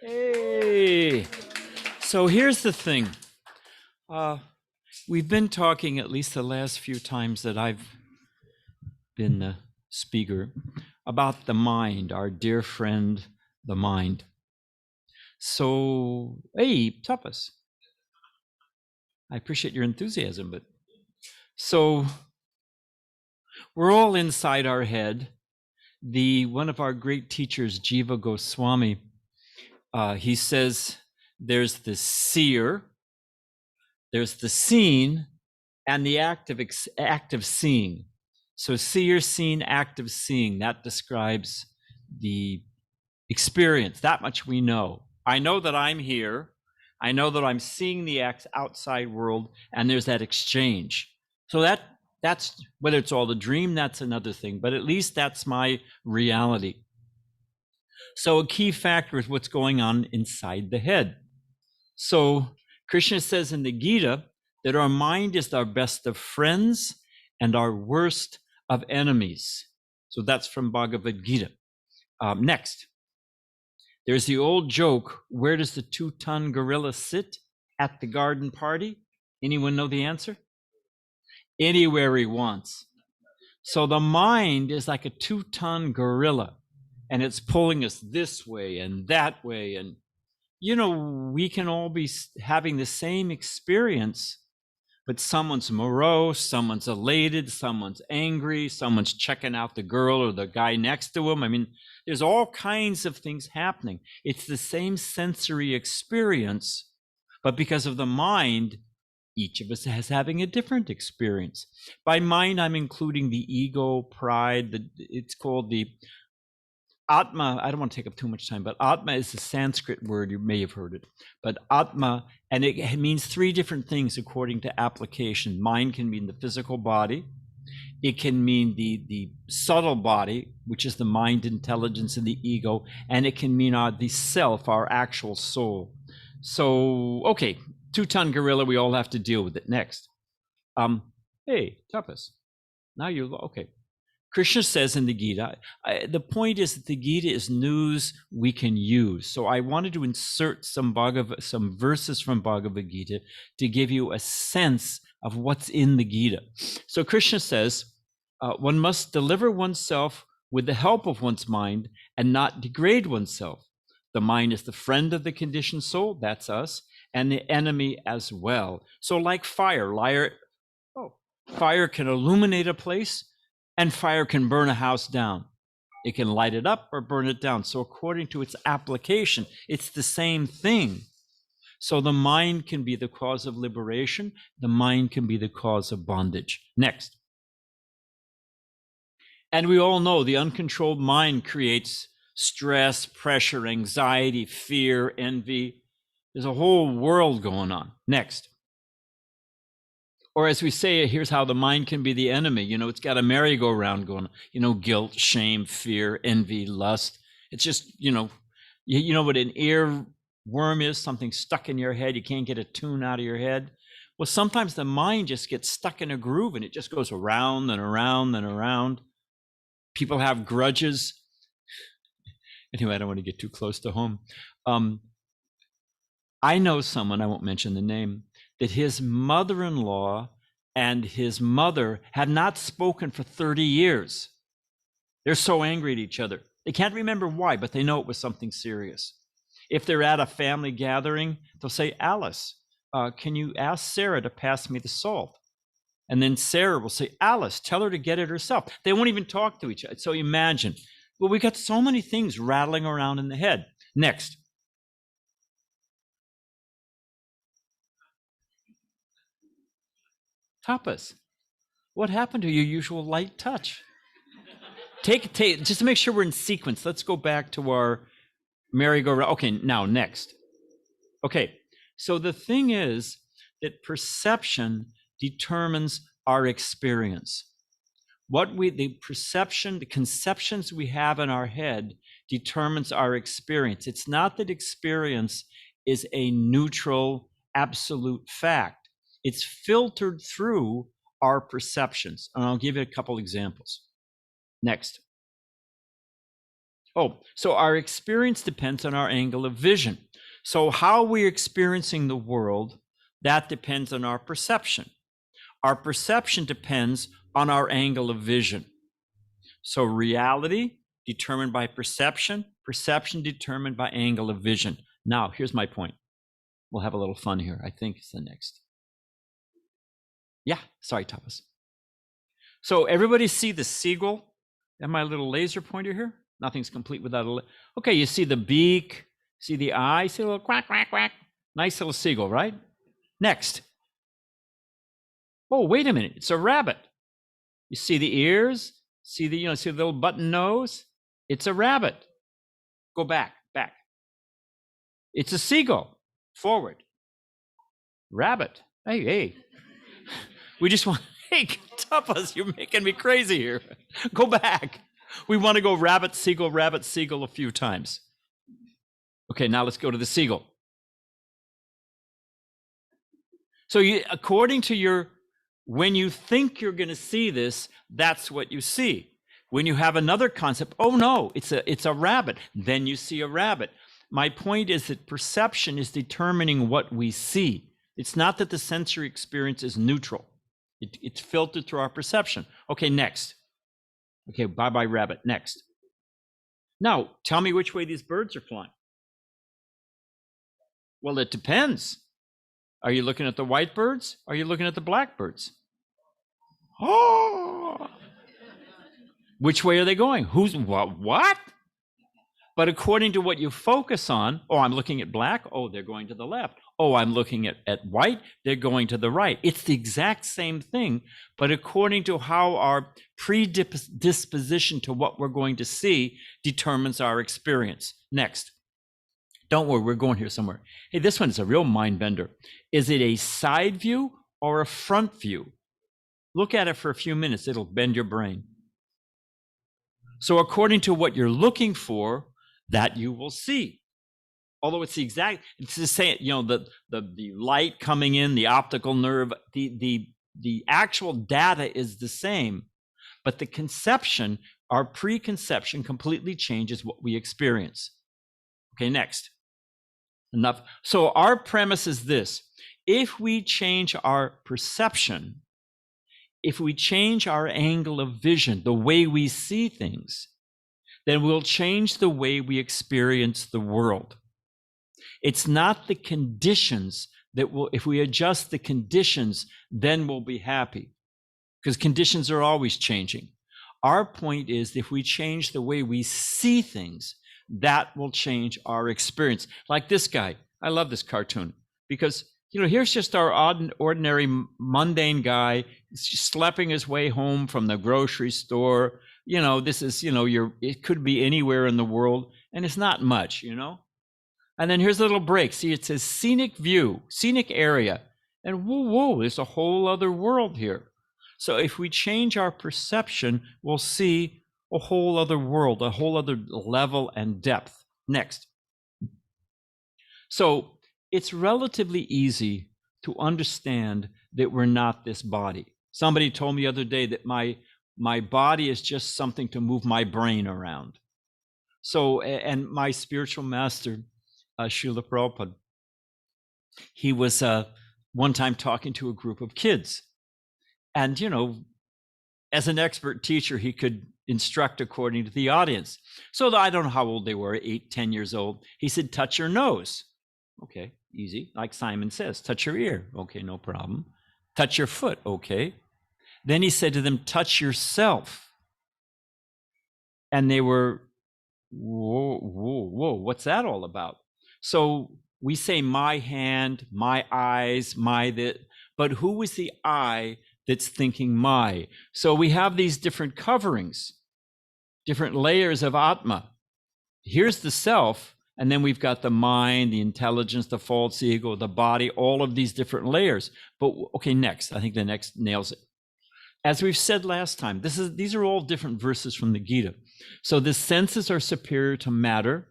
Hey, so here's the thing. We've been talking, at least the last few times that I've been the speaker, about the mind, our dear friend, the mind. So, hey, tapas. I appreciate your enthusiasm, but so we're all inside our head. One of our great teachers, Jiva Goswami, he says there's the seer, there's the seen, and the active seeing. So seer, seen, active seeing, that describes the experience. That much we know. I know that I'm here. I know that I'm seeing the outside world, and there's that exchange. So that's whether it's all a dream, that's another thing, but at least that's my reality. So a key factor is what's going on inside the head. So Krishna says in the Gita that our mind is our best of friends and our worst of enemies. So that's from Bhagavad Gita. Next, there's the old joke, where does the 2-ton gorilla sit at the garden party? Anyone know the answer? Anywhere he wants. So the mind is like a 2-ton gorilla, and it's pulling us this way and that way. And, we can all be having the same experience, but someone's morose, someone's elated, someone's angry, someone's checking out the girl or the guy next to him. I mean, there's all kinds of things happening. It's the same sensory experience, but because of the mind, each of us is having a different experience. By mind, I'm including the ego, pride. It's called the Atma. I don't want to take up too much time, but Atma is a Sanskrit word. You may have heard it. But Atma, and it means 3 different things according to application. Mind can mean the physical body. It can mean the subtle body, which is the mind, intelligence, and the ego. And it can mean the self, our actual soul. So, okay, 2-ton gorilla, we all have to deal with it. Next. Hey, tapas. Now you're, okay. Krishna says in the Gita, the point is that the Gita is news we can use. So I wanted to insert some verses from Bhagavad Gita to give you a sense of what's in the Gita. So Krishna says, one must deliver oneself with the help of one's mind and not degrade oneself. The mind is the friend of the conditioned soul, that's us, and the enemy as well. So like fire can illuminate a place, and fire can burn a house down. It can light it up or burn it down. So according to its application, it's the same thing. So the mind can be the cause of liberation. The mind can be the cause of bondage. Next. And we all know the uncontrolled mind creates stress, pressure, anxiety, fear, envy. There's a whole world going on. Next. Or as we say, here's how the mind can be the enemy. It's got a merry-go-round going on. Guilt, shame, fear, envy, lust. It's just, you know what an earworm is? Something stuck in your head. You can't get a tune out of your head. Well, sometimes the mind just gets stuck in a groove and it just goes around and around and around. People have grudges. Anyway, I don't want to get too close to home. I know someone, I won't mention the name, that his mother-in-law and his mother have not spoken for 30 years. They're so angry at each other. They can't remember why, but they know it was something serious. If they're at a family gathering, they'll say, Alice, can you ask Sarah to pass me the salt? And then Sarah will say, Alice, tell her to get it herself. They won't even talk to each other. So imagine. Well, we got so many things rattling around in the head. Next. Tapas, what happened to your usual light touch? Take, just to make sure we're in sequence, let's go back to our merry-go-round. Okay, now next. Okay, so the thing is that perception determines our experience. The conceptions we have in our head determines our experience. It's not that experience is a neutral, absolute fact. It's filtered through our perceptions. And I'll give you a couple examples. Next. Oh, so our experience depends on our angle of vision. So how we're experiencing the world, that depends on our perception. Our perception depends on our angle of vision. So reality determined by perception, perception determined by angle of vision. Now, here's my point. We'll have a little fun here. I think it's the next. Yeah, sorry, Tapas. So everybody see the seagull and my little laser pointer here? Nothing's complete without a... Okay, you see the beak, see the eye, see a little quack, quack, quack. Nice little seagull, right? Next. Oh, wait a minute. It's a rabbit. You see the ears? See the, see the little button nose? It's a rabbit. Go back, back. It's a seagull. Forward. Rabbit. Hey, hey. We just want... Hey, Tapas, you're making me crazy here. Go back. We want to go rabbit, seagull, a few times. Okay, now let's go to the seagull. So according to when you think you're going to see this, that's what you see. When you have another concept, oh no, it's a rabbit, then you see a rabbit. My point is that perception is determining what we see. It's not that the sensory experience is neutral. It's filtered through our perception. Okay, next. Okay, bye-bye rabbit, next. Now, tell me which way these birds are flying. Well, it depends. Are you looking at the white birds? Are you looking at the black birds? Oh! Which way are they going? Who's what? But according to what you focus on, oh, I'm looking at black. Oh, they're going to the left. Oh, I'm looking at white. They're going to the right. It's the exact same thing, but according to how our predisposition to what we're going to see determines our experience. Next. Don't worry, we're going here somewhere. Hey, this one is a real mind bender. Is it a side view or a front view? Look at it for a few minutes. It'll bend your brain. So according to what you're looking for, that you will see. Although it's the same, the light coming in, the optical nerve, the actual data is the same, but the conception, our preconception completely changes what we experience. Okay, next. Enough. So our premise is this: if we change our perception, if we change our angle of vision, the way we see things, then we'll change the way we experience the world. It's not the conditions that will, if we adjust the conditions, then we'll be happy, because conditions are always changing. Our point is, if we change the way we see things, that will change our experience. Like this guy. I love this cartoon because, here's just our ordinary mundane guy schlepping his way home from the grocery store. This is, it could be anywhere in the world, and it's not much, And then here's a little break. See, it says scenic view, scenic area. And whoa, there's a whole other world here. So if we change our perception, we'll see a whole other world, a whole other level and depth. Next. So it's relatively easy to understand that we're not this body. Somebody told me the other day that my body is just something to move my brain around. So, and my spiritual master, Srila Prabhupada, he was one time talking to a group of kids. And, as an expert teacher, he could instruct according to the audience. So I don't know how old they were, 8, 10 years old. He said, touch your nose. Okay, easy. Like Simon says, touch your ear. Okay, no problem. Touch your foot. Okay. Then he said to them, touch yourself. And they were, whoa, what's that all about? So we say my hand, my eyes, but who was the I that's thinking my? So we have these different coverings, different layers of Atma. Here's the self, and then we've got the mind, the intelligence, the false ego, the body, all of these different layers. But okay, next. I think the next nails it. As we've said last time, these are all different verses from the Gita. So the senses are superior to matter.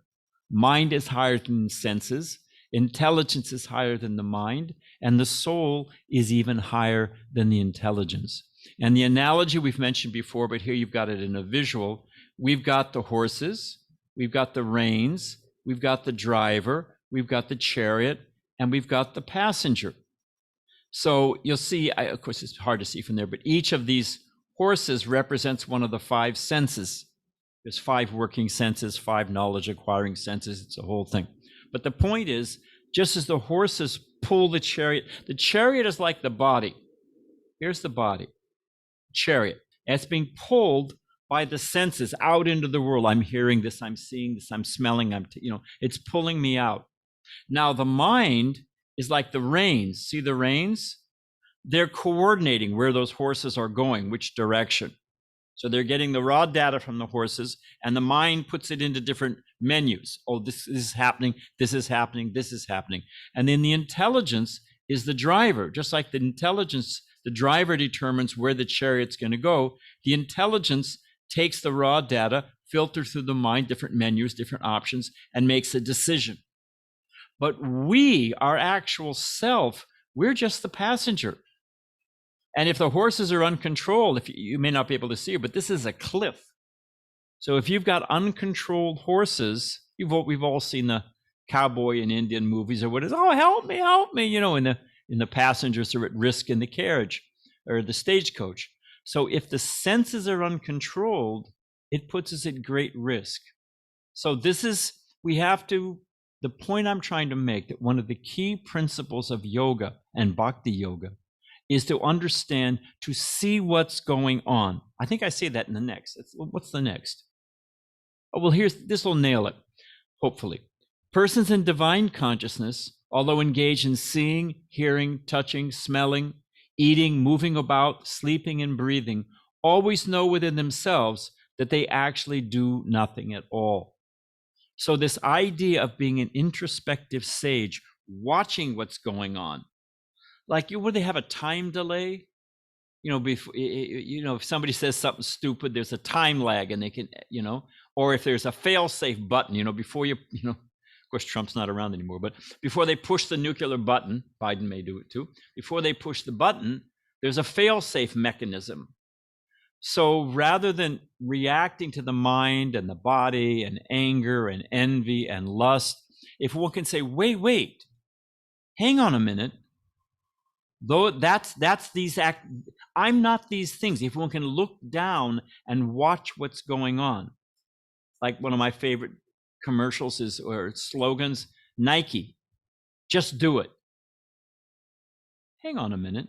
Mind is higher than the senses. Intelligence is higher than the mind. And the soul is even higher than the intelligence. And the analogy we've mentioned before, but here you've got it in a visual. We've got the horses. we've got the reins, we've got the driver, we've got the chariot, and we've got the passenger. So you'll see, of course, it's hard to see from there, but each of these horses represents one of the 5 senses. There's 5 working senses, 5 knowledge acquiring senses. It's a whole thing. But the point is, just as the horses pull the chariot is like the body. Here's the body, chariot. And it's being pulled by the senses out into the world. I'm hearing this, I'm seeing this, I'm smelling, it's pulling me out. Now the mind is like the reins. See the reins? They're coordinating where those horses are going, which direction. So they're getting the raw data from the horses, and the mind puts it into different menus. Oh, this is happening, this is happening, this is happening. And then the intelligence is the driver. Just like the intelligence, the driver determines where the chariot's going to go. The intelligence takes the raw data, filters through the mind, different menus, different options, and makes a decision. But we, our actual self, we're just the passenger. And if the horses are uncontrolled, if you may not be able to see it, but this is a cliff. So if you've got uncontrolled horses, we've all seen the cowboy and Indian movies or what is, oh, help me, and the passengers are at risk in the carriage or the stagecoach. So if the senses are uncontrolled, it puts us at great risk. So the point I'm trying to make, that one of the key principles of yoga and bhakti yoga is to understand, to see what's going on. I think I say that in the next. What's the next? Oh, well, this will nail it, hopefully. Persons in divine consciousness, although engaged in seeing, hearing, touching, smelling, eating, moving about, sleeping, and breathing, always know within themselves that they actually do nothing at all. So this idea of being an introspective sage, watching what's going on, like would they have a time delay? Before, if somebody says something stupid, there's a time lag, and they can, or if there's a fail-safe button, before of course, Trump's not around anymore, but before they push the nuclear button, Biden may do it too, before they push the button, there's a fail-safe mechanism. So rather than reacting to the mind and the body and anger and envy and lust, if one can say, wait, hang on a minute, though I'm not these things. If one can look down and watch what's going on, like one of my favorite commercials or slogans, Nike, just do it. Hang on a minute.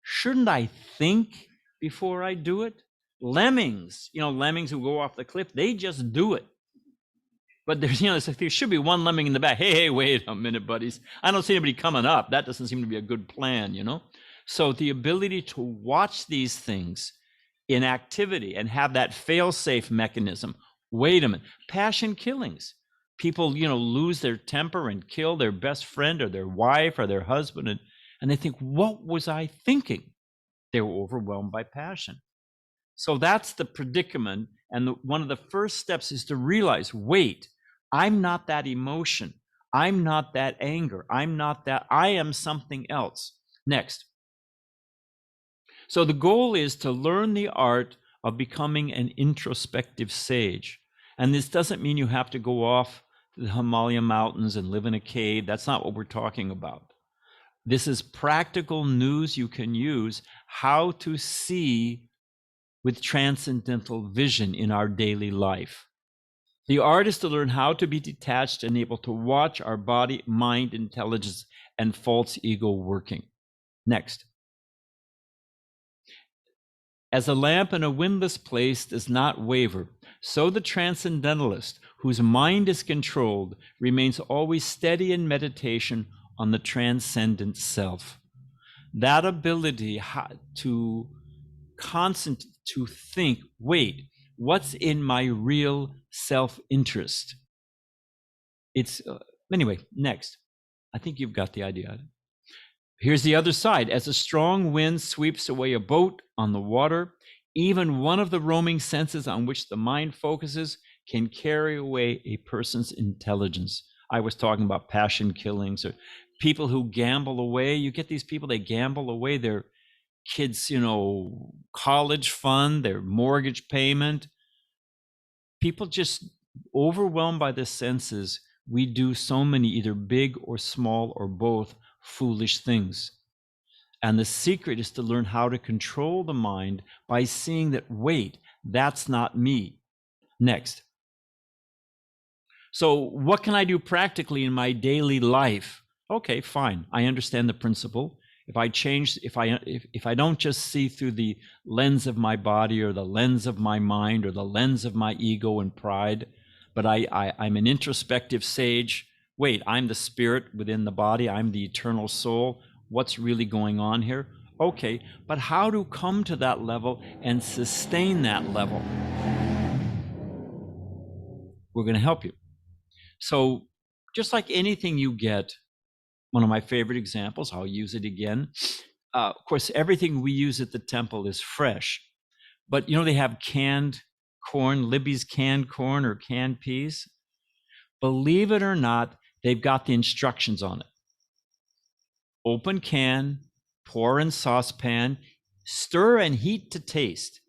Shouldn't I think before I do it? Lemmings who go off the cliff, they just do it. But there should be one lemming in the back. Hey, wait a minute, buddies. I don't see anybody coming up. That doesn't seem to be a good plan, So the ability to watch these things in activity and have that fail-safe mechanism. Wait a minute. Passion killings. People, lose their temper and kill their best friend or their wife or their husband. And they think, what was I thinking? They were overwhelmed by passion. So that's the predicament. And one of the first steps is to realize, wait, I'm not that emotion. I'm not that anger. I'm not that. I am something else. Next. So the goal is to learn the art of becoming an introspective sage. And this doesn't mean you have to go off to the Himalaya mountains and live in a cave. That's not what we're talking about. This is practical news you can use, how to see with transcendental vision in our daily life. The art is to learn how to be detached and able to watch our body, mind, intelligence, and false ego working. Next. As a lamp in a windless place does not waver, so the transcendentalist, whose mind is controlled, remains always steady in meditation on the transcendent self. That ability to think, wait, what's in my real self-interest? Anyway, next. I think you've got the idea. Here's the other side. As a strong wind sweeps away a boat on the water, even one of the roaming senses on which the mind focuses can carry away a person's intelligence. I was talking about passion killings or people who gamble away. You get these people, they gamble away their kids, college fund, their mortgage payment. People just overwhelmed by the senses, we do so many either big or small or both foolish things. And the secret is to learn how to control the mind by seeing that, wait, that's not me. Next. So what can I do practically in my daily life? Okay, fine. I understand the principle. If I don't just see through the lens of my body or the lens of my mind or the lens of my ego and pride, but I'm an introspective sage. Wait, I'm the spirit within the body. I'm the eternal soul. What's really going on here? Okay, but how to come to that level and sustain that level? We're going to help you. So just like anything you get, one of my favorite examples, I'll use it again. Of course, everything we use at the temple is fresh, but you know, they have canned corn, Libby's canned corn or canned peas. Believe it or not, they've got the instructions on it. Open can, pour in saucepan, stir and heat to taste.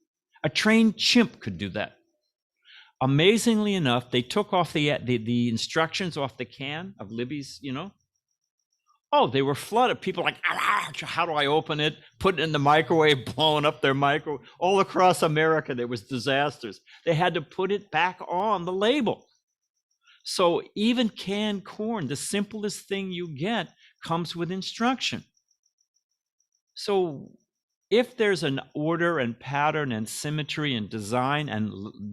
A trained chimp could do that. Amazingly enough, they took off the instructions off the can of Libby's, you know. Oh, they were flooded. People like, how do I open it? Put it in the microwave, blowing up their microwave. All across America, there was disasters. They had to put it back on the label. So even canned corn, the simplest thing you get, comes with instruction. So if there's an order and pattern and symmetry and design, and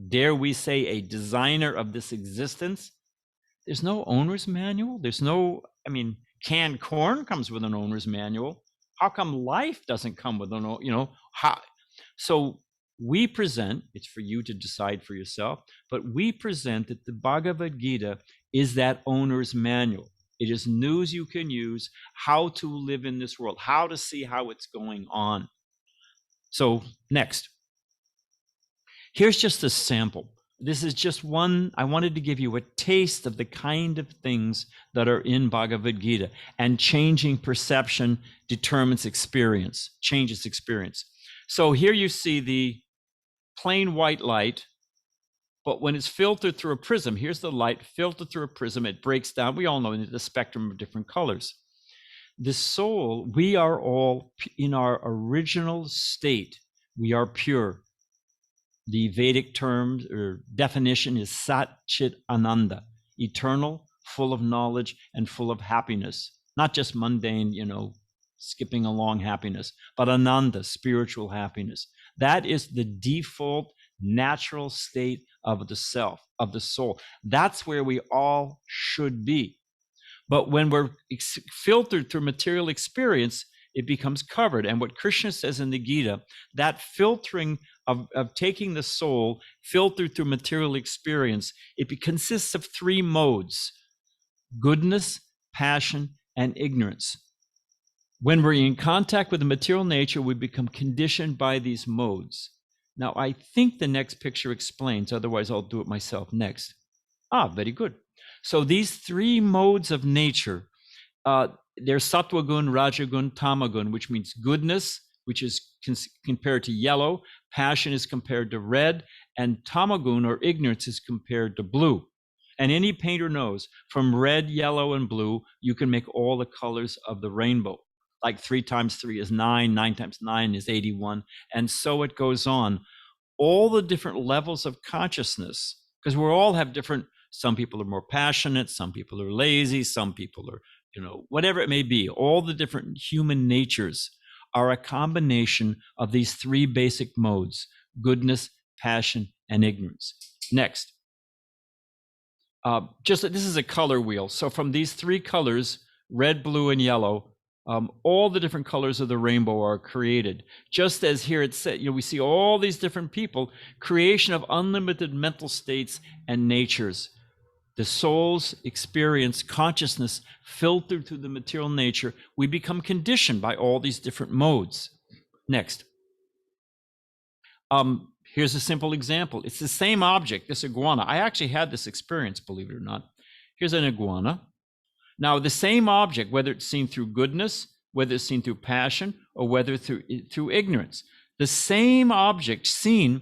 dare we say a designer of this existence, there's no owner's manual. There's no, I mean, canned corn comes with an owner's manual. How come life doesn't come with an, you know, how? So we present, it's for you to decide for yourself, but we present that the Bhagavad Gita is that owner's manual. It is news you can use, how to live in this world, how to see how it's going on. So next, here's just a sample. This is just one, I wanted to give you a taste of the kind of things that are in Bhagavad Gita, and changing perception determines experience, changes experience. So here you see the plain white light, but when it's filtered through a prism, here's the light filtered through a prism, it breaks down. We all know the spectrum of different colors. The soul, we are all in our original state. We are pure. The Vedic term or definition is Sat Chit Ananda, eternal, full of knowledge and full of happiness. Not just mundane, you know, skipping along happiness, but Ananda, spiritual happiness. That is the default natural state of the self, of the soul. That's where we all should be. But when we're filtered through material experience, it becomes covered. And what Krishna says in the Gita, that filtering of taking the soul filtered through material experience, it consists of three modes: goodness, passion, and ignorance. When we're in contact with the material nature, we become conditioned by these modes. Now, I think the next picture explains, otherwise I'll do it myself next. Very good. So these three modes of nature, there's sattva gun, rajagun, tamagun, which means goodness, which is compared to yellow, passion is compared to red, and tamagun, or ignorance, is compared to blue. And any painter knows from red, yellow, and blue, you can make all the colors of the rainbow. Like 3 times 3 is 9, 9 times 9 is 81, and so it goes on. All the different levels of consciousness, because we all have different, some people are more passionate, some people are lazy, some people are, you know, whatever it may be. All the different human natures are a combination of these three basic modes: goodness, passion, and ignorance. Next. This is a color wheel. So from these three colors, red, blue, and yellow, all the different colors of the rainbow are created. Just as here it said, you know, we see all these different people, creation of unlimited mental states and natures. The soul's experience, consciousness, filtered through the material nature, we become conditioned by all these different modes. Next. Here's a simple example. It's the same object, this iguana. I actually had this experience, believe it or not. Here's an iguana. Now, the same object, whether it's seen through goodness, whether it's seen through passion, or whether through ignorance, the same object seen,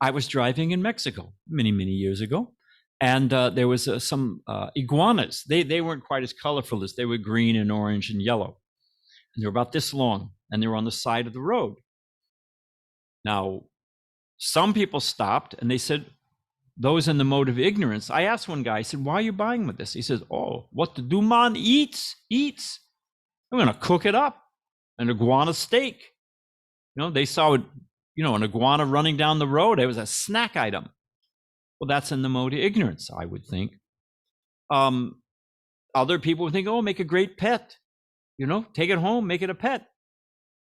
I was driving in Mexico many, many years ago, and there was some iguanas. They weren't quite as colorful as they were green and orange and yellow. And they were about this long, and they were on the side of the road. Now, some people stopped and they said, those in the mode of ignorance. I asked one guy, I said, why are you buying with this? He says, oh, what the man eats. I'm going to cook it up, an iguana steak. You know, they saw it, you know, an iguana running down the road. It was a snack item. Well, that's in the mode of ignorance, I would think. Other people would think, oh, make a great pet. You know, take it home, make it a pet.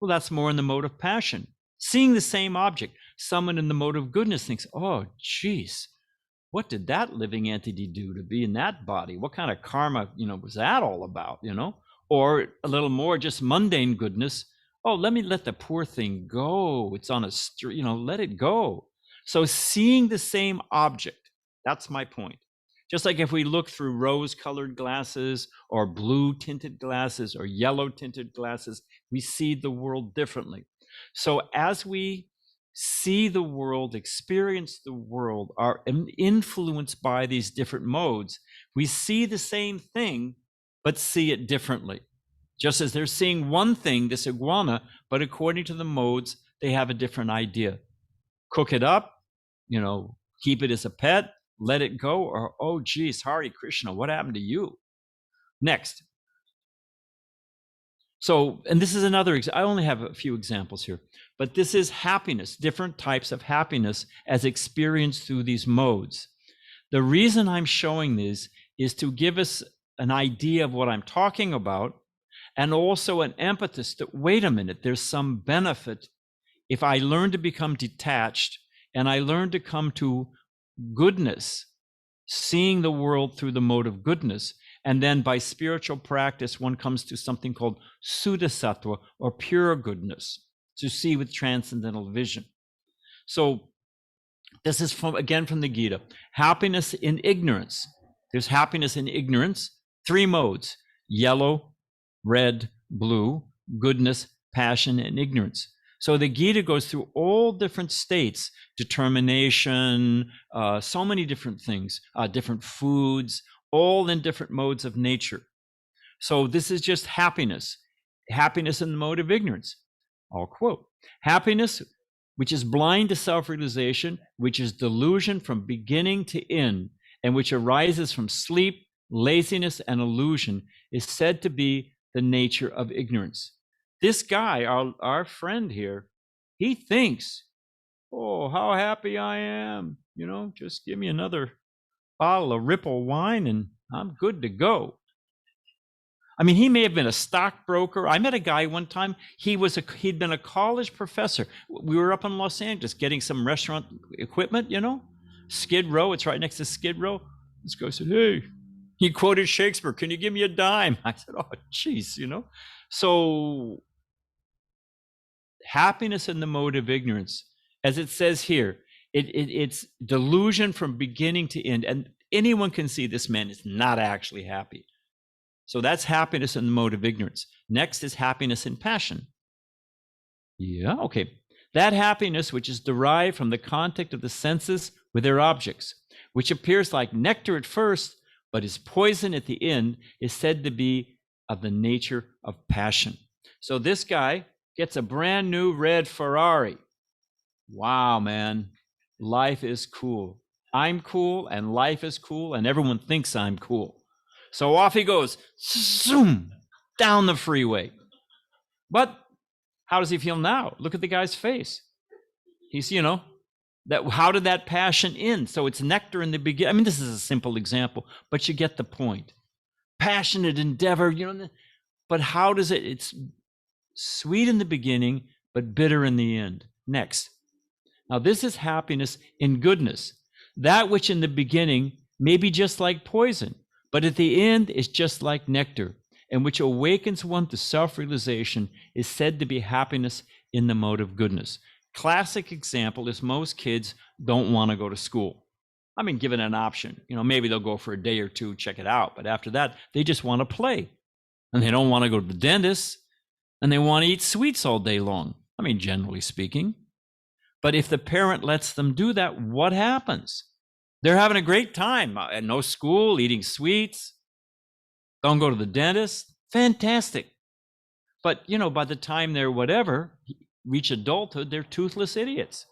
Well, that's more in the mode of passion. Seeing the same object, someone in the mode of goodness thinks, oh, geez, what did that living entity do to be in that body? What kind of karma, you know, was that all about, you know? Or a little more just mundane goodness. Oh, let me let the poor thing go. It's on a street, you know, let it go. So seeing the same object, that's my point. Just like if we look through rose-colored glasses or blue-tinted glasses or yellow-tinted glasses, we see the world differently. So as we see the world, experience the world, are influenced by these different modes, we see the same thing, but see it differently. Just as they're seeing one thing, this iguana, but according to the modes, they have a different idea. Cook it up, you know, keep it as a pet, let it go, or, oh, geez, Hare Krishna, what happened to you? Next. So, and this is another, I only have a few examples here, but this is happiness, different types of happiness as experienced through these modes. The reason I'm showing this is to give us an idea of what I'm talking about, and also an impetus that, wait a minute, there's some benefit if I learn to become detached and I learn to come to goodness, seeing the world through the mode of goodness. And then by spiritual practice, one comes to something called Suddhasattva, or pure goodness, to see with transcendental vision. So this is again from the Gita. Happiness in ignorance. There's happiness in ignorance, 3 modes: yellow, red, blue, goodness, passion, and ignorance. So the Gita goes through all different states, determination, so many different things, different foods, all in different modes of nature. So this is just happiness, happiness in the mode of ignorance. I'll quote, happiness, which is blind to self-realization, which is delusion from beginning to end, and which arises from sleep, laziness, and illusion, is said to be the nature of ignorance. This guy, our friend here, he thinks, oh, how happy I am. You know, just give me another bottle of Ripple wine and I'm good to go. I mean, he may have been a stockbroker. I met a guy one time, he'd been a college professor. We were up in Los Angeles getting some restaurant equipment, you know, Skid Row, it's right next to Skid Row. This guy said, hey, he quoted Shakespeare, can you give me a dime? I said, oh, geez, you know. So happiness in the mode of ignorance, as it says here, it's delusion from beginning to end. And anyone can see this man is not actually happy. So that's happiness in the mode of ignorance. Next is happiness in passion. Yeah, okay. That happiness, which is derived from the contact of the senses with their objects, which appears like nectar at first, but is poison at the end, is said to be of the nature of passion. So this guy gets a brand new red Ferrari. Wow, man, life is cool. I'm cool and life is cool and everyone thinks I'm cool. So off he goes, zoom, down the freeway. But how does he feel now? Look at the guy's face. He's, you know, how did that passion end? So it's nectar in the beginning. I mean, this is a simple example, but you get the point. Passionate endeavor, you know, but how does it? It's sweet in the beginning, but bitter in the end. Next. Now, this is happiness in goodness. That which in the beginning may be just like poison, but at the end is just like nectar, and which awakens one to self-realization, is said to be happiness in the mode of goodness. Classic example is most kids don't want to go to school. I mean, given an option, you know, maybe they'll go for a day or two, check it out. But after that, they just want to play. And they don't want to go to the dentist. And they want to eat sweets all day long. I mean, generally speaking. But if the parent lets them do that, what happens? They're having a great time. No school, eating sweets, don't go to the dentist. Fantastic. But, by the time they're reach adulthood, they're toothless idiots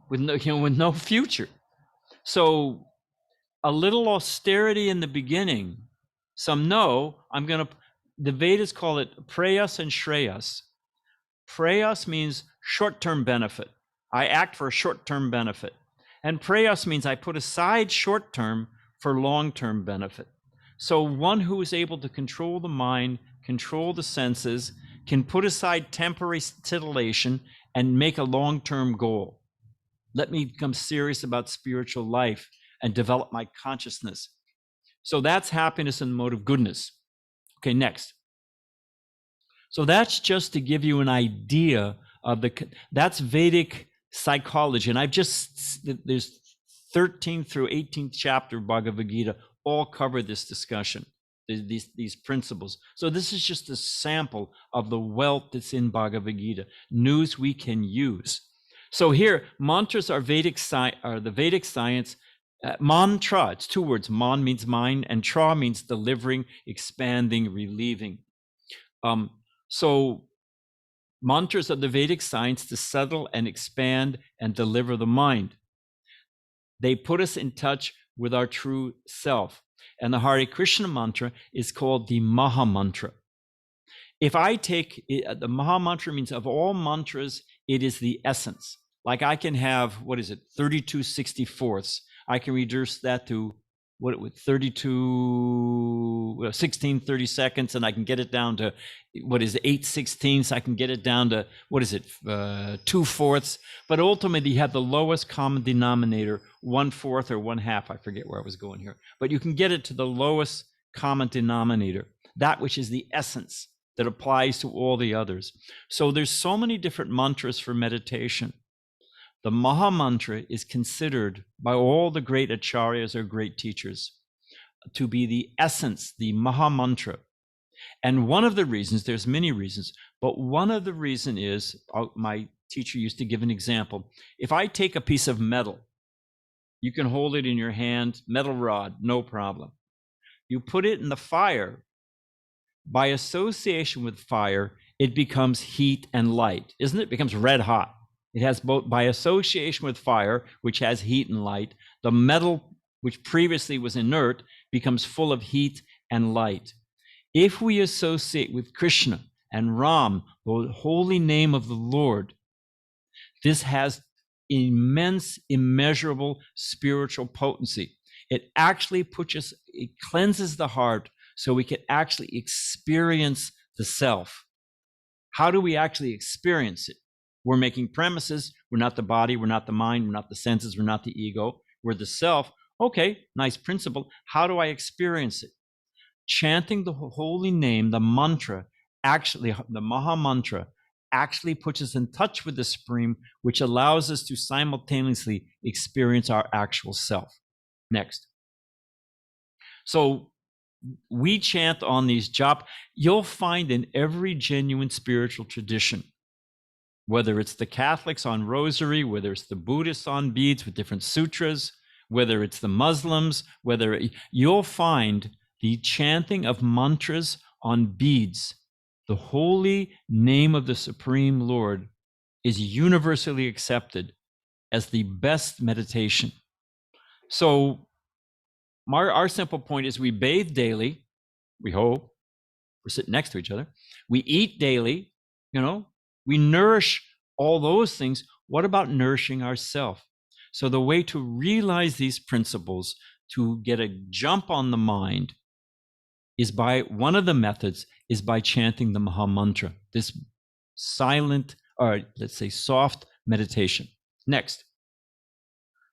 with no future. So a little austerity in the beginning. Some know the Vedas call it prayas and shreyas. Prayas means short-term benefit. I act for a short-term benefit. And prayas means I put aside short-term for long-term benefit. So one who is able to control the mind, control the senses, can put aside temporary titillation and make a long-term goal. Let me become serious about spiritual life and develop my consciousness. So that's happiness in the mode of goodness. Okay, next. So that's just to give you an idea of that's Vedic psychology. And there's 13th through 18th chapter of Bhagavad Gita all cover this discussion, these principles. So this is just a sample of the wealth that's in Bhagavad Gita, news we can use. So here, mantras are the Vedic science. Mantra, it's two words. Man means mind, and tra means delivering, expanding, relieving. So mantras are the Vedic science to settle and expand and deliver the mind. They put us in touch with our true self. And the Hare Krishna mantra is called the Maha Mantra. If I take the Maha Mantra means of all mantras, it is the essence. Like I can have, 32 64ths. I can reduce that to 16 30 seconds, and I can get it down to 8/16. I can get it down to 2/4. But ultimately, you have the lowest common denominator, 1/4 or 1/2. I forget where I was going here, but you can get it to the lowest common denominator, that which is the essence that applies to all the others. So there's so many different mantras for meditation. The Maha Mantra is considered by all the great acharyas or great teachers to be the essence, the Maha Mantra. And one of the reasons, there's many reasons, but one of the reasons is, my teacher used to give an example. If I take a piece of metal, you can hold it in your hand, metal rod, no problem. You put it in the fire, by association with fire, it becomes heat and light, isn't it? It becomes red hot. It has both, by association with fire, which has heat and light, the metal, which previously was inert, becomes full of heat and light. If we associate with Krishna and Ram, the holy name of the Lord, this has immense, immeasurable spiritual potency. It actually it cleanses the heart so we can actually experience the self. How do we actually experience it? We're making premises. We're not the body. We're not the mind. We're not the senses. We're not the ego. We're the self. Okay, nice principle. How do I experience it? Chanting the holy name, the mantra, actually, the Maha Mantra, actually puts us in touch with the Supreme, which allows us to simultaneously experience our actual self. Next. So we chant on these japa. You'll find in every genuine spiritual tradition, whether it's the Catholics on rosary, whether it's the Buddhists on beads with different sutras, whether it's the Muslims, you'll find the chanting of mantras on beads. The holy name of the Supreme Lord is universally accepted as the best meditation. So our simple point is we bathe daily, we hope. We're sitting next to each other. We eat daily, we nourish all those things. What about nourishing ourselves? So the way to realize these principles, to get a jump on the mind, is one of the methods is by chanting the Maha Mantra, this silent, or let's say soft meditation. Next.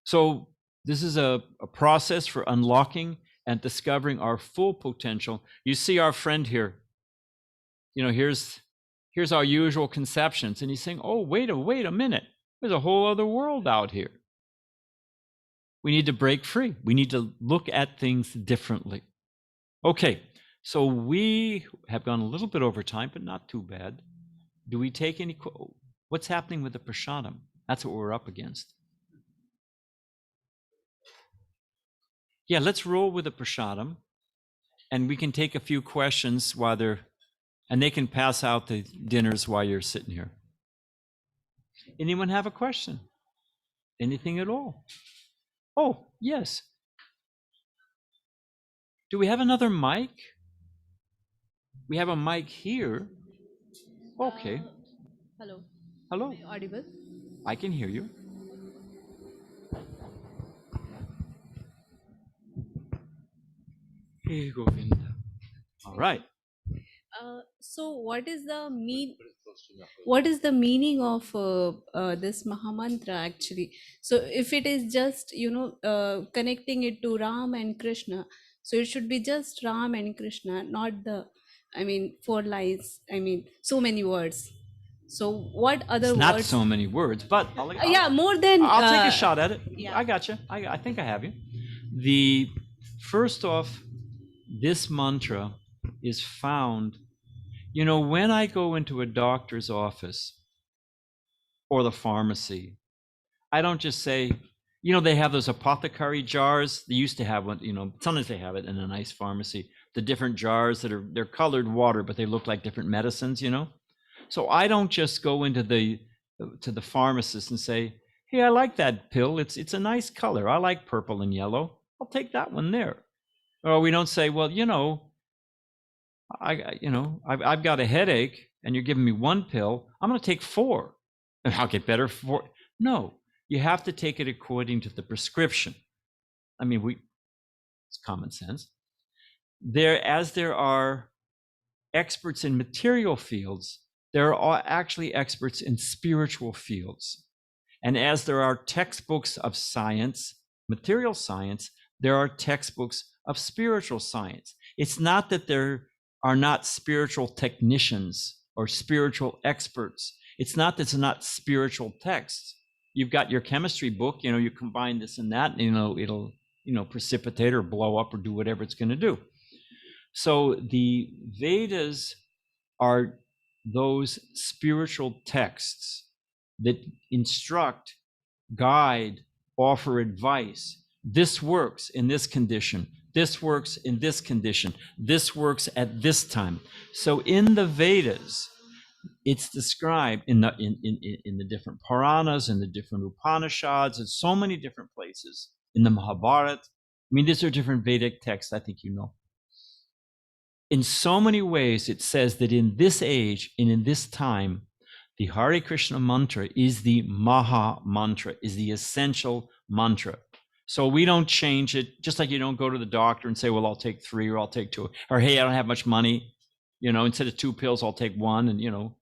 So this is a process for unlocking and discovering our full potential. You see our friend here, here's our usual conceptions. And he's saying, oh, wait a minute. There's a whole other world out here. We need to break free. We need to look at things differently. Okay, so we have gone a little bit over time, but not too bad. Do we take what's happening with the prasadam? That's what we're up against. Yeah, let's roll with the prasadam, and we can take a few questions while they're, and they can pass out the dinners while you're sitting here. Anyone have a question? Anything at all? Oh, yes. Do we have another mic? We have a mic here. Okay. Hello. Hello. Am I audible? I can hear you. Hey, Govinda. All right. So what is the meaning of this Maha Mantra actually? So if it is just connecting it to Ram and Krishna, so it should be just Ram and Krishna, not the, I mean, four lines. I mean, so many words. So what other It's not words? so many words, but Yeah, more than. I'll take a shot at it. Yeah. I got you. I think I have you. The first off, this mantra is found. You know, when I go into a doctor's office or the pharmacy, I don't just say, you know, they have those apothecary jars. They used to have one, you know, sometimes they have it in a nice pharmacy, the different jars that they're colored water, but they look like different medicines, you know? So I don't just go into to the pharmacist and say, hey, I like that pill. It's a nice color. I like purple and yellow. I'll take that one there. Or we don't say, well, you know, I've got a headache and you're giving me one pill. I'm going to take 4 and I'll get better for. No, you have to take it according to the prescription. I mean, it's common sense. As there are experts in material fields, there are actually experts in spiritual fields. And as there are textbooks of science, material science, there are textbooks of spiritual science. It's not that there are not spiritual technicians or spiritual experts. It's not that it's not spiritual texts. You've got your chemistry book, you know, you combine this and that, and, you know, it'll, you know, precipitate or blow up or do whatever it's going to do. So the Vedas are those spiritual texts that instruct, guide, offer advice. This works in this condition. This works in this condition. This works at this time. So in the Vedas, it's described in the different Puranas, in the different Upanishads, in so many different places, in the Mahabharata. I mean, these are different Vedic texts, I think you know. In so many ways, it says that in this age and in this time, the Hare Krishna mantra is the Maha Mantra, is the essential mantra. So we don't change it, just like you don't go to the doctor and say, well, I'll take 3 or I'll take 2. Or, hey, I don't have much money. You know, instead of 2 pills, I'll take 1. And, you know,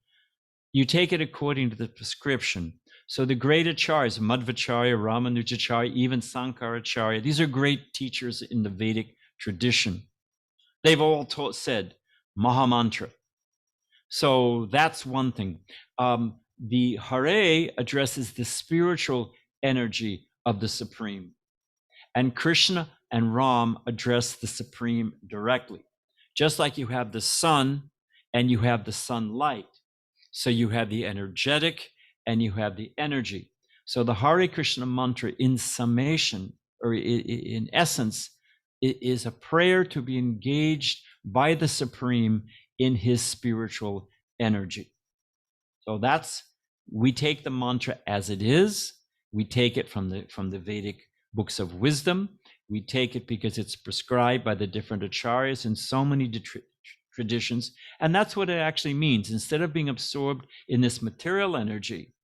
you take it according to the prescription. So the great acharyas, Madhvacharya, Ramanujacharya, even Sankaracharya, these are great teachers in the Vedic tradition. They've all said Maha Mantra. So that's one thing. The Hare addresses the spiritual energy of the Supreme. And Krishna and Ram address the Supreme directly. Just like you have the sun and you have the sunlight. So you have the energetic and you have the energy. So the Hare Krishna mantra in summation, or in essence, it is a prayer to be engaged by the Supreme in his spiritual energy. So we take the mantra as it is. We take it from the Vedic books of wisdom. We take it because it's prescribed by the different acharyas in so many traditions. And that's what it actually means. Instead of being absorbed in this material energy,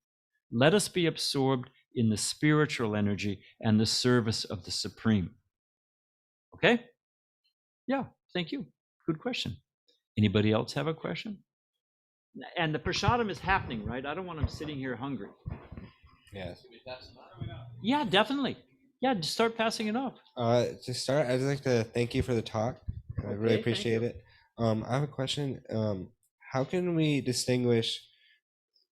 let us be absorbed in the spiritual energy and the service of the Supreme. Okay? Yeah, thank you. Good question. Anybody else have a question? And the prasadam is happening, right? I don't want them sitting here hungry. Yes. Yeah, definitely. Yeah, just start passing it off. To start, I'd like to thank you for the talk. I really Okay, appreciate it. I have a question. How can we distinguish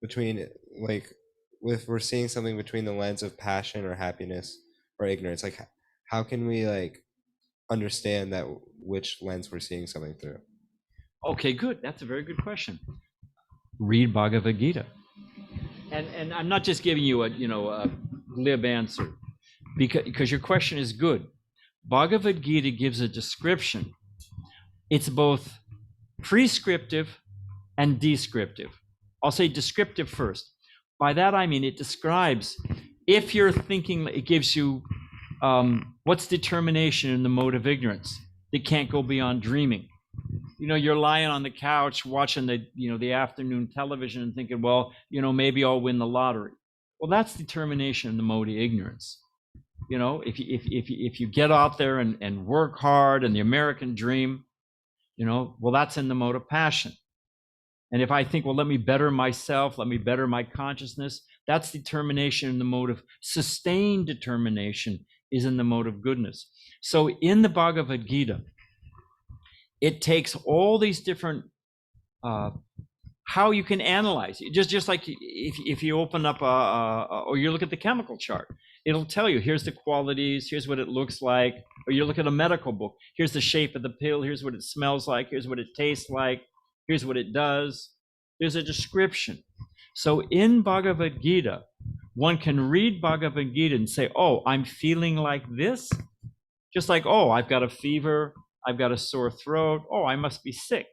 between, like, if we're seeing something between the lens of passion or happiness or ignorance? Like, how can we, like, understand that which lens we're seeing something through? Okay, good. That's a very good question. Read Bhagavad Gita. and I'm not just giving you a glib answer, because your question is good. Bhagavad Gita gives a description. It's both prescriptive and descriptive. I'll say descriptive first. By that I mean it describes, if you're thinking, it gives you what's determination in the mode of ignorance. It can't go beyond dreaming. You're lying on the couch watching the afternoon television and thinking, well, maybe I'll win the lottery. Well, that's determination in the mode of ignorance. If you get out there and work hard and the American dream, well, that's in the mode of passion. And if I think, well, let me better myself, let me better my consciousness, that's determination in the mode of sustained determination is in the mode of goodness. So in the Bhagavad Gita, it takes all these different how you can analyze it. Just like if you open up or you look at the chemical chart, it'll tell you, here's the qualities, here's what it looks like. Or you look at a medical book, here's the shape of the pill, here's what it smells like, here's what it tastes like, here's what it does. There's a description. So in Bhagavad Gita, one can read Bhagavad Gita and say, oh, I'm feeling like this. Just like, oh, I've got a fever, I've got a sore throat, oh, I must be sick,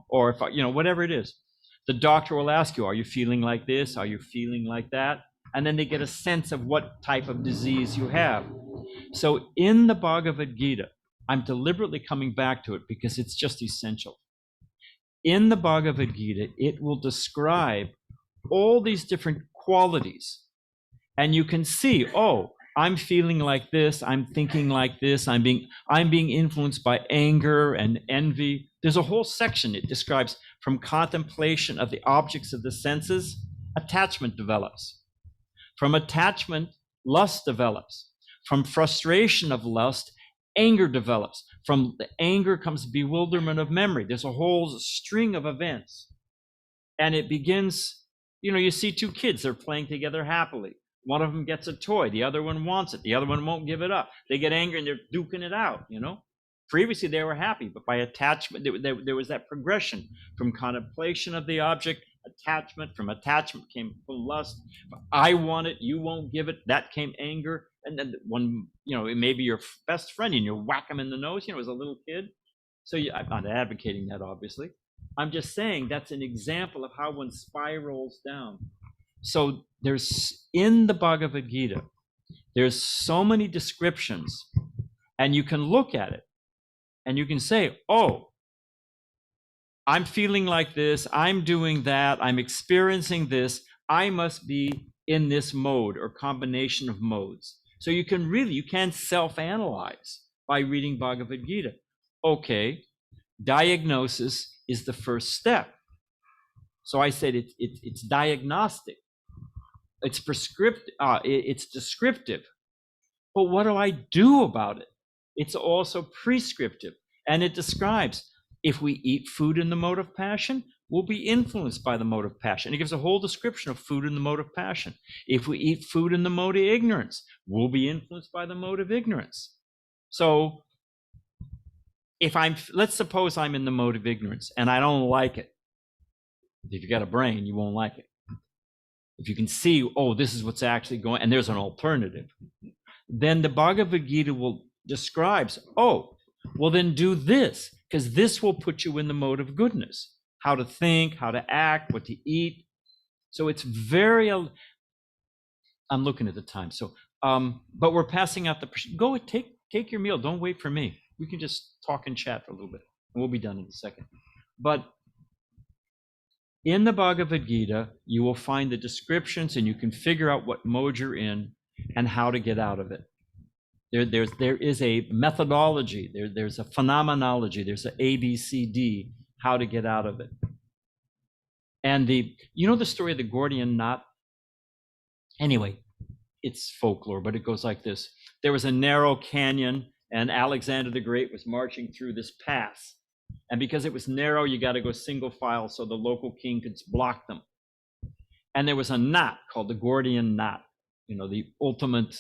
or if whatever it is. The doctor will ask you, are you feeling like this? Are you feeling like that? And then they get a sense of what type of disease you have. So in the Bhagavad Gita, I'm deliberately coming back to it because it's just essential. In the Bhagavad Gita, it will describe all these different qualities. And you can see, oh, I'm feeling like this, I'm thinking like this, I'm being influenced by anger and envy. There's a whole section it describes. From contemplation of the objects of the senses, attachment develops. From attachment, lust develops. From frustration of lust, anger develops. From the anger comes bewilderment of memory. There's a whole string of events. And it begins, you see two kids, they're playing together happily. One of them gets a toy, the other one wants it, the other one won't give it up. They get angry and they're duking it out, Previously they were happy, but by attachment, there was that progression from contemplation of the object, attachment, from attachment came lust. I want it, you won't give it, that came anger. And then one, it may be your best friend and you whack him in the nose, as a little kid. So I'm not advocating that, obviously. I'm just saying that's an example of how one spirals down. So there's, in the Bhagavad Gita, there's so many descriptions, and you can look at it and you can say, oh, I'm feeling like this, I'm doing that, I'm experiencing this, I must be in this mode or combination of modes. So you can self-analyze by reading Bhagavad Gita. Okay, diagnosis is the first step. So I said it's diagnostic. It's prescriptive, it's descriptive. But what do I do about it? It's also prescriptive. And it describes, if we eat food in the mode of passion, we'll be influenced by the mode of passion. It gives a whole description of food in the mode of passion. If we eat food in the mode of ignorance, we'll be influenced by the mode of ignorance. So let's suppose I'm in the mode of ignorance and I don't like it. If you got a brain, you won't like it. If you can see, oh, this is what's actually going, and there's an alternative, then the Bhagavad Gita describes, oh, well then do this, because this will put you in the mode of goodness. How to think, how to act, what to eat. So it's very, I'm looking at the time. So, but we're passing out go take your meal. Don't wait for me. We can just talk and chat for a little bit. And we'll be done in a second. But in the Bhagavad Gita, you will find the descriptions and you can figure out what mode you're in and how to get out of it. There is a methodology, there's a phenomenology, there's an ABCD, how to get out of it. And the story of the Gordian knot? Anyway, it's folklore, but it goes like this. There was a narrow canyon and Alexander the Great was marching through this pass. And because it was narrow, you got to go single file so the local king could block them. And there was a knot called the Gordian knot, the ultimate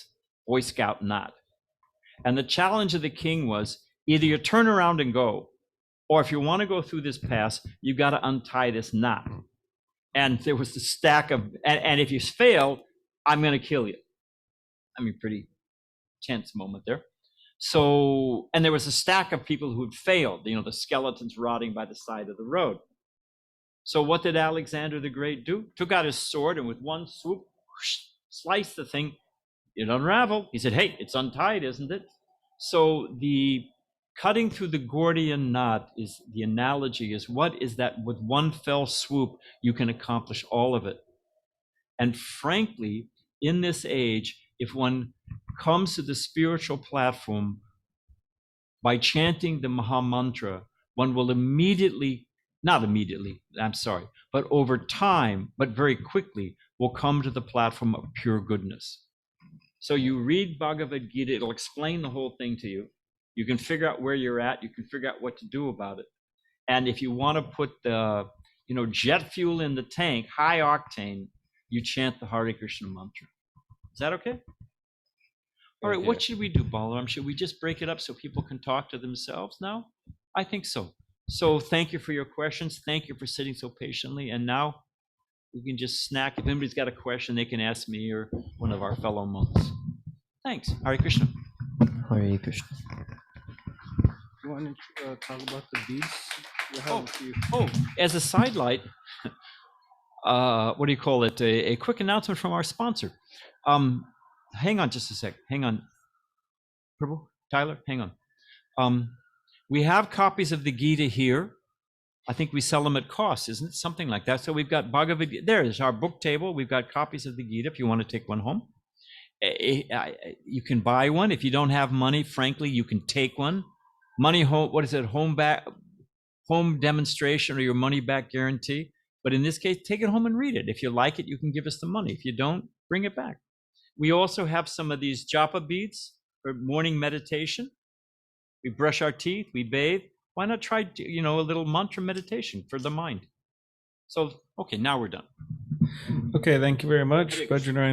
Boy Scout knot. And the challenge of the king was either you turn around and go, or if you want to go through this pass, you got to untie this knot. And there was the stack of, and if you fail, I'm going to kill you. I mean, pretty tense moment there. So, and there was a stack of people who had failed, the skeletons rotting by the side of the road. So what did Alexander the Great do? Took out his sword and with one swoop, whoosh, sliced the thing. It unraveled. He said, hey, it's untied, isn't it? So the cutting through the Gordian knot is the analogy is what is that with one fell swoop, you can accomplish all of it. And frankly, in this age, if one comes to the spiritual platform by chanting the Maha Mantra, one will not immediately, I'm sorry, but over time, but very quickly, will come to the platform of pure goodness. So you read Bhagavad Gita, it'll explain the whole thing to you. You can figure out where you're at, you can figure out what to do about it. And if you want to put the, jet fuel in the tank, high octane, you chant the Hare Krishna mantra. Is that okay? All right, what should we do, Balaram? Should we just break it up so people can talk to themselves now? I think so. So thank you for your questions. Thank you for sitting so patiently. And now we can just snack. If anybody's got a question, they can ask me or one of our fellow monks. Thanks. Hare Krishna. Hare Krishna. You want to talk about the beads? As a sidelight, what do you call it? A quick announcement from our sponsor. Hang on just a sec. Hang on. Prabhu, Tyler, hang on. We have copies of the Gita here. I think we sell them at cost, isn't it? Something like that. So we've got Bhagavad Gita. There's our book table. We've got copies of the Gita if you want to take one home. You can buy one. If you don't have money, frankly, you can take one. Money home, what is it? Home demonstration or your money back guarantee. But in this case, take it home and read it. If you like it, you can give us the money. If you don't, bring it back. We also have some of these japa beads for morning meditation. We brush our teeth, we bathe. Why not try, a little mantra meditation for the mind? So, okay, now we're done. Okay, thank you very much, Badrinarayan